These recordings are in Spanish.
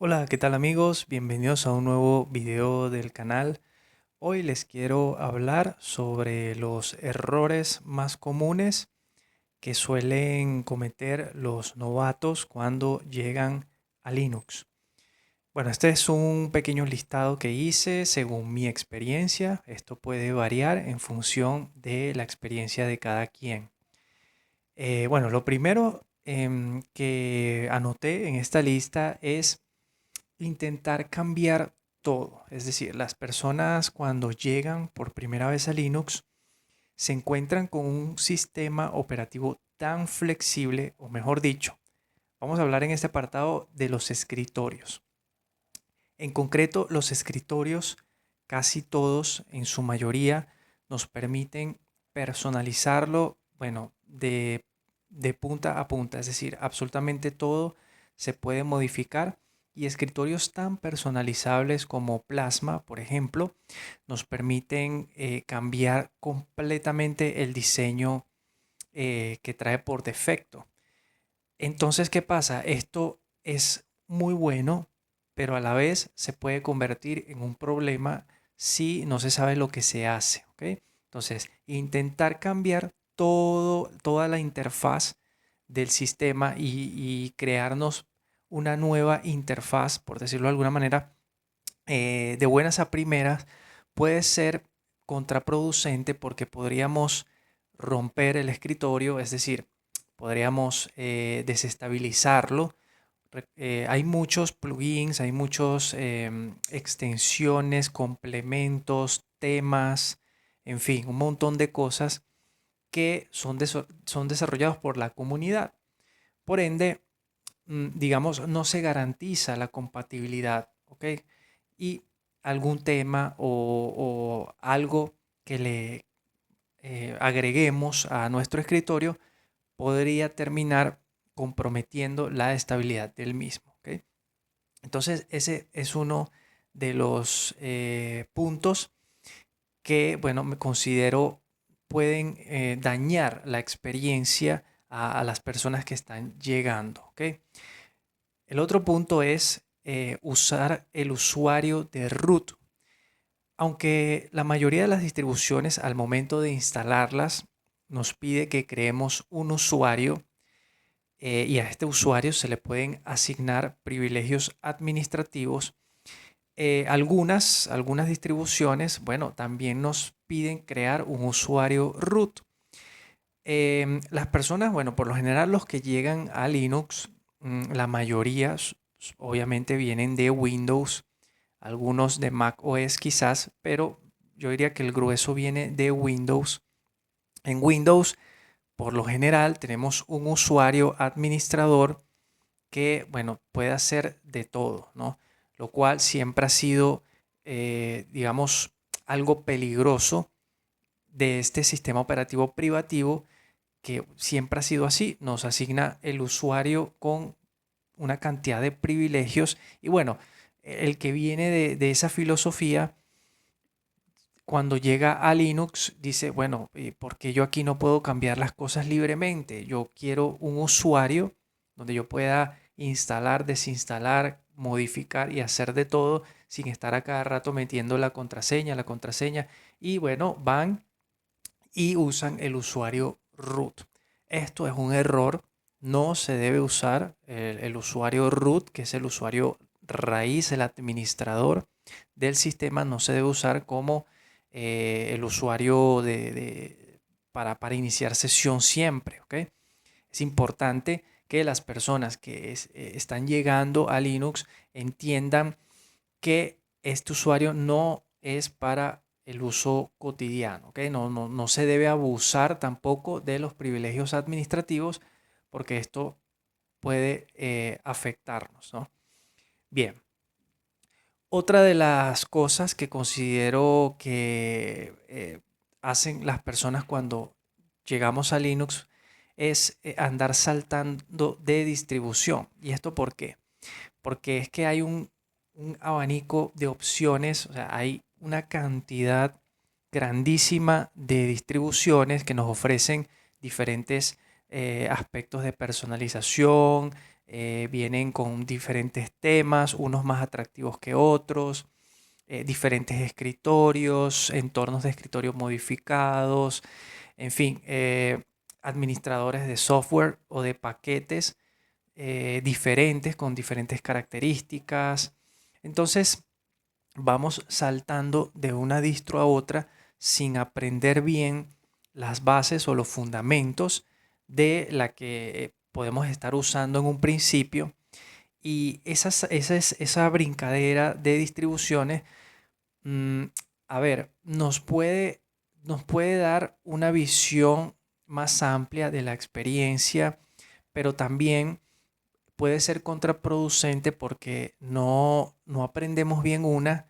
Hola, ¿qué tal amigos? Bienvenidos a un nuevo video del canal. Hoy les quiero hablar sobre los errores más comunes que suelen cometer los novatos cuando llegan a Linux. Bueno, este es un pequeño listado que hice según mi experiencia. Esto puede variar en función de la experiencia de cada quien. Bueno, lo primero que anoté en esta lista es intentar cambiar todo. Es decir, las personas cuando llegan por primera vez a Linux se encuentran con un sistema operativo tan flexible, o mejor dicho, vamos a hablar en este apartado de los escritorios. En concreto, los escritorios, casi todos, en su mayoría, nos permiten personalizarlo, bueno, de punta a punta, es decir, absolutamente todo se puede modificar y escritorios tan personalizables como Plasma, por ejemplo, nos permiten cambiar completamente el diseño que trae por defecto. Entonces, ¿qué pasa? Esto es muy bueno, pero a la vez se puede convertir en un problema si no se sabe lo que se hace, ¿ok? Entonces, intentar cambiar toda la interfaz del sistema y crearnos una nueva interfaz, por decirlo de alguna manera, de buenas a primeras, puede ser contraproducente porque podríamos romper el escritorio, es decir, podríamos desestabilizarlo. Hay muchos plugins, hay muchos extensiones, complementos, temas, en fin, un montón de cosas que son desarrollados por la comunidad. Por ende, digamos, no se garantiza la compatibilidad, ¿ok? Y algún tema o algo que le agreguemos a nuestro escritorio podría terminar comprometiendo la estabilidad del mismo, ¿ok? Entonces, ese es uno de los puntos que, bueno, me considero pueden dañar la experiencia a las personas que están llegando, ¿ok? El otro punto es usar el usuario de root. Aunque la mayoría de las distribuciones al momento de instalarlas nos pide que creemos un usuario y a este usuario se le pueden asignar privilegios administrativos. Algunas distribuciones, bueno, también nos piden crear un usuario root. Las personas, bueno, por lo general los que llegan a Linux, la mayoría obviamente vienen de Windows, algunos de Mac OS quizás, pero yo diría que el grueso viene de Windows. En Windows, por lo general, tenemos un usuario administrador que, bueno, puede hacer de todo, ¿no? Lo cual siempre ha sido, digamos, algo peligroso de este sistema operativo privativo que siempre ha sido así, nos asigna el usuario con una cantidad de privilegios y bueno, el que viene de esa filosofía, cuando llega a Linux, dice, bueno, ¿por qué yo aquí no puedo cambiar las cosas libremente? Yo quiero un usuario donde yo pueda instalar, desinstalar, modificar y hacer de todo sin estar a cada rato metiendo la contraseña. Y bueno, van y usan el usuario root. Esto es un error. No se debe usar el usuario root, que es el usuario raíz, el administrador del sistema. No se debe usar como el usuario para iniciar sesión siempre. ¿Ok? Es importante que las personas que están llegando a Linux entiendan que este usuario no es para el uso cotidiano, ¿ok? No se debe abusar tampoco de los privilegios administrativos porque esto puede afectarnos, ¿no? Bien, otra de las cosas que considero que hacen las personas cuando llegamos a Linux es andar saltando de distribución. ¿Y esto por qué? Porque es que hay un abanico de opciones, o sea, hay una cantidad grandísima de distribuciones que nos ofrecen diferentes aspectos de personalización, vienen con diferentes temas, unos más atractivos que otros, diferentes escritorios, entornos de escritorio modificados, en fin, administradores de software o de paquetes diferentes con diferentes características. Entonces vamos saltando de una distro a otra sin aprender bien las bases o los fundamentos de la que podemos estar usando en un principio. Y esa brincadera de distribuciones, mm, a ver, nos puede dar una visión más amplia de la experiencia, pero también puede ser contraproducente porque no aprendemos bien una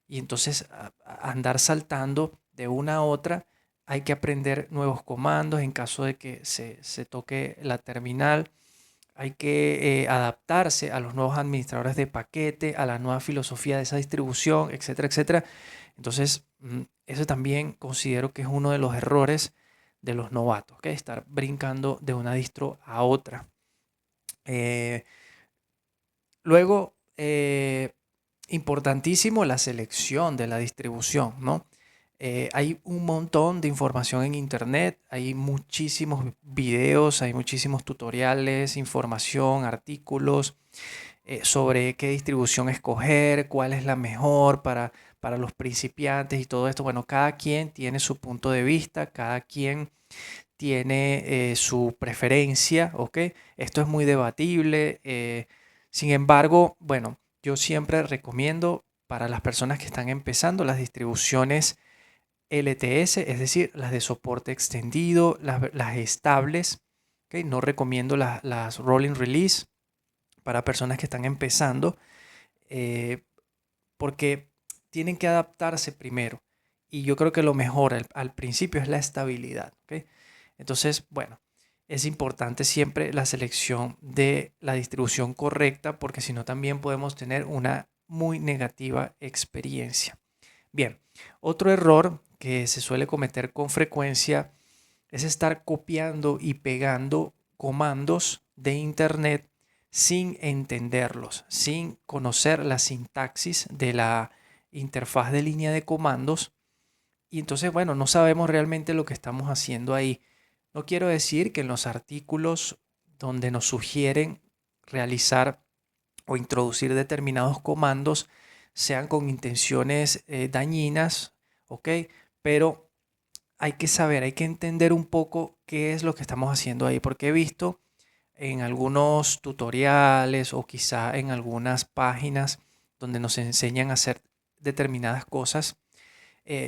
y entonces andar saltando de una a otra. Hay que aprender nuevos comandos en caso de que se toque la terminal. Hay que adaptarse a los nuevos administradores de paquete, a la nueva filosofía de esa distribución, etcétera, etcétera. Entonces, eso también considero que es uno de los errores de los novatos, ¿ok? Estar brincando de una distro a otra. Eh, Luego, importantísimo la selección de la distribución, ¿no? Hay un montón de información en internet, hay muchísimos videos, hay muchísimos tutoriales, información, artículos sobre qué distribución escoger, cuál es la mejor para los principiantes y todo esto. Bueno, cada quien tiene su punto de vista, cada quien tiene su preferencia, ¿ok? Esto es muy debatible. Sin embargo, bueno, yo siempre recomiendo para las personas que están empezando las distribuciones LTS, es decir, las de soporte extendido, las estables, ¿ok? No recomiendo las rolling release para personas que están empezando, eh, porque tienen que adaptarse primero. Y yo creo que lo mejor al principio es la estabilidad, ¿ok? Entonces, bueno, es importante siempre la selección de la distribución correcta porque si no también podemos tener una muy negativa experiencia. Bien, otro error que se suele cometer con frecuencia es estar copiando y pegando comandos de internet sin entenderlos, sin conocer la sintaxis de la interfaz de línea de comandos. Y entonces, bueno, no sabemos realmente lo que estamos haciendo ahí. No quiero decir que en los artículos donde nos sugieren realizar o introducir determinados comandos sean con intenciones dañinas, ¿ok? Pero hay que saber, hay que entender un poco qué es lo que estamos haciendo ahí, porque he visto en algunos tutoriales o quizá en algunas páginas donde nos enseñan a hacer determinadas cosas,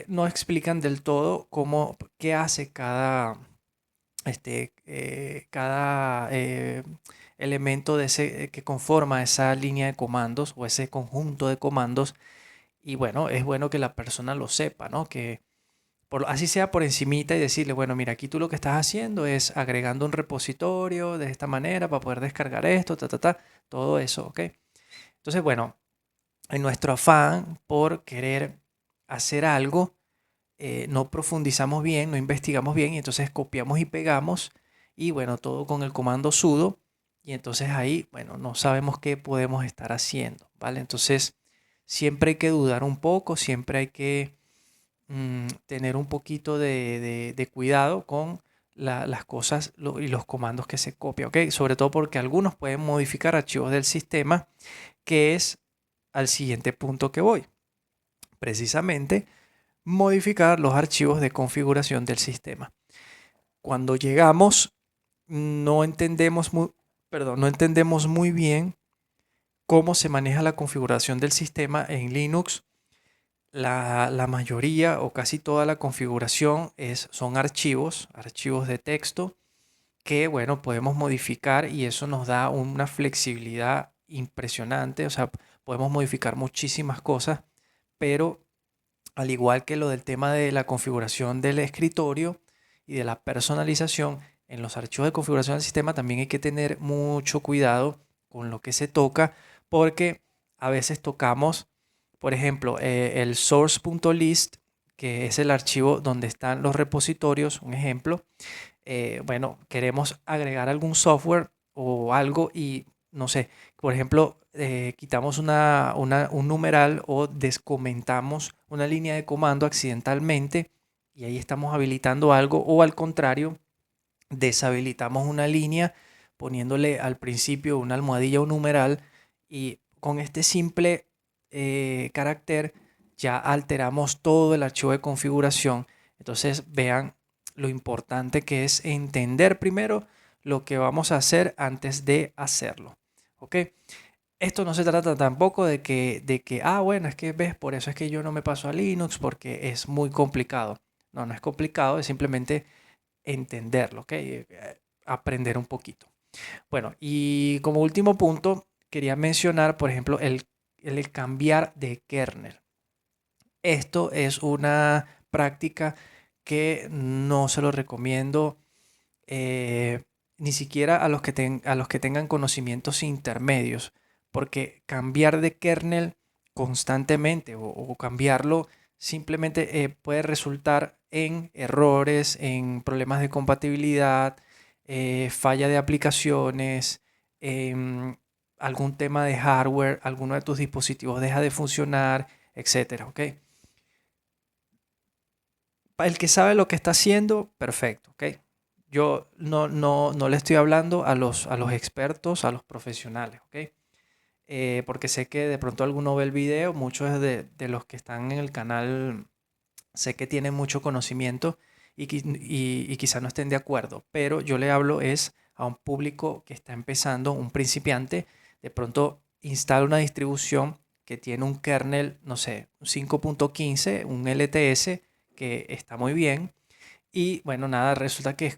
no explican del todo qué hace cada elemento de ese, que conforma esa línea de comandos o ese conjunto de comandos. Y bueno, es bueno que la persona lo sepa, ¿no? Que así sea por encimita y decirle, bueno, mira, aquí tú lo que estás haciendo es agregando un repositorio de esta manera para poder descargar esto, todo eso, ¿ok? Entonces, bueno, en nuestro afán por querer hacer algo, no profundizamos bien, no investigamos bien y entonces copiamos y pegamos y bueno, todo con el comando sudo y entonces ahí, bueno, no sabemos qué podemos estar haciendo, ¿vale? Entonces, siempre hay que dudar un poco, siempre hay que tener un poquito de cuidado con las cosas y los comandos que se copian, ¿ok? Sobre todo porque algunos pueden modificar archivos del sistema, que es al siguiente punto que voy. Precisamente, modificar los archivos de configuración del sistema. Cuando llegamos, no entendemos no entendemos muy bien cómo se maneja la configuración del sistema en Linux. La mayoría o casi toda la configuración son archivos de texto que, bueno, podemos modificar y eso nos da una flexibilidad impresionante. O sea, podemos modificar muchísimas cosas, pero al igual que lo del tema de la configuración del escritorio y de la personalización, en los archivos de configuración del sistema también hay que tener mucho cuidado con lo que se toca, porque a veces tocamos, por ejemplo, el source.list, que es el archivo donde están los repositorios, un ejemplo. Bueno, queremos agregar algún software o algo y no sé, por ejemplo, quitamos un numeral o descomentamos una línea de comando accidentalmente y ahí estamos habilitando algo, o al contrario, deshabilitamos una línea poniéndole al principio una almohadilla o numeral, y con este simple carácter ya alteramos todo el archivo de configuración. Entonces vean lo importante que es entender primero lo que vamos a hacer antes de hacerlo. ¿Ok? Esto no se trata tampoco de que, bueno, es que ves, por eso es que yo no me paso a Linux porque es muy complicado. No, no es complicado, es simplemente entenderlo, ¿ok? Aprender un poquito. Bueno, y como último punto, quería mencionar, por ejemplo, el cambiar de kernel. Esto es una práctica que no se lo recomiendo eh, ni siquiera a los que tengan conocimientos intermedios, porque cambiar de kernel constantemente o cambiarlo simplemente puede resultar en errores, en problemas de compatibilidad, falla de aplicaciones, algún tema de hardware, alguno de tus dispositivos deja de funcionar, etcétera, ¿ok? El que sabe lo que está haciendo, perfecto, ¿ok? Yo no le estoy hablando a los expertos, a los profesionales, ¿ok? Porque sé que de pronto alguno ve el video, muchos de los que están en el canal sé que tienen mucho conocimiento y quizá no estén de acuerdo, pero yo le hablo es a un público que está empezando, un principiante, de pronto instala una distribución que tiene un kernel, no sé, un 5.15, un LTS, que está muy bien, y bueno, nada, resulta que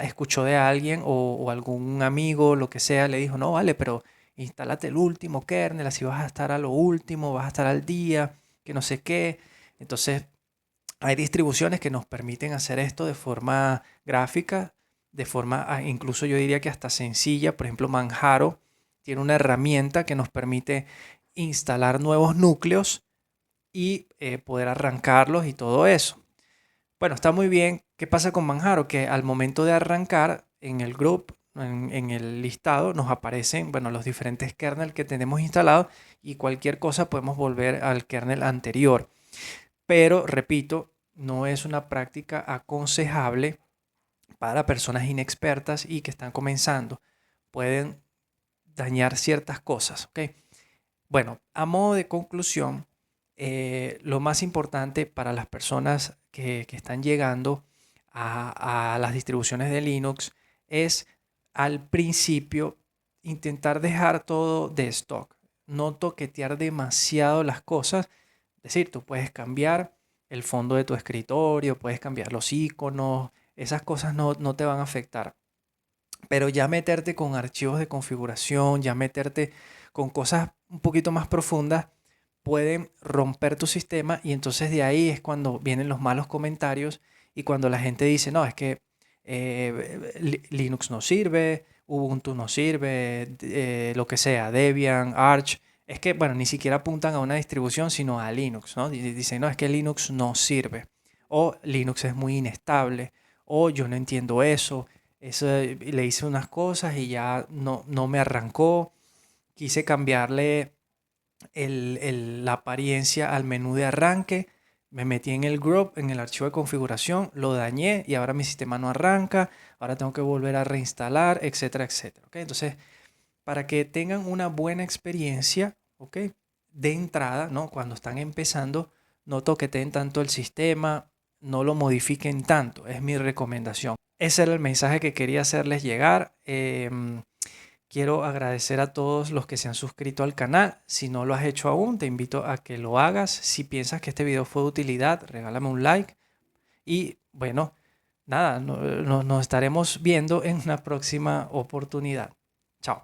escuchó de alguien o algún amigo, lo que sea, le dijo, no, vale, pero instálate el último kernel, así vas a estar a lo último, vas a estar al día, que no sé qué. Entonces, hay distribuciones que nos permiten hacer esto de forma gráfica, de forma incluso yo diría que hasta sencilla. Por ejemplo, Manjaro tiene una herramienta que nos permite instalar nuevos núcleos y poder arrancarlos y todo eso. Bueno, está muy bien. ¿Qué pasa con Manjaro? Que al momento de arrancar en el group, en el listado, nos aparecen, bueno, los diferentes kernels que tenemos instalados, y cualquier cosa podemos volver al kernel anterior. Pero, repito, no es una práctica aconsejable para personas inexpertas y que están comenzando. Pueden dañar ciertas cosas, ¿ok? Bueno, a modo de conclusión, lo más importante para las personas que están llegando a las distribuciones de Linux es al principio intentar dejar todo de stock, no toquetear demasiado las cosas. Es decir, tú puedes cambiar el fondo de tu escritorio, puedes cambiar los iconos, esas cosas no te van a afectar. Pero ya meterte con archivos de configuración, ya meterte con cosas un poquito más profundas, pueden romper tu sistema, y entonces de ahí es cuando vienen los malos comentarios y cuando la gente dice, no, es que Linux no sirve, Ubuntu no sirve, lo que sea, Debian, Arch. Es que, bueno, ni siquiera apuntan a una distribución, sino a Linux, ¿no? Dicen, no, es que Linux no sirve, o Linux es muy inestable, o yo no entiendo eso. Eso, le hice unas cosas y ya no me arrancó. Quise cambiarle la apariencia al menú de arranque. Me metí en el group, en el archivo de configuración, lo dañé y ahora mi sistema no arranca. Ahora tengo que volver a reinstalar, etcétera, etcétera. ¿Ok? Entonces, para que tengan una buena experiencia, ¿ok? De entrada, ¿no? Cuando están empezando, no toqueteen tanto el sistema, no lo modifiquen tanto. Es mi recomendación. Ese era el mensaje que quería hacerles llegar. Quiero agradecer a todos los que se han suscrito al canal. Si no lo has hecho aún, te invito a que lo hagas. Si piensas que este video fue de utilidad, regálame un like. Y bueno, nada, nos estaremos viendo en una próxima oportunidad. Chao.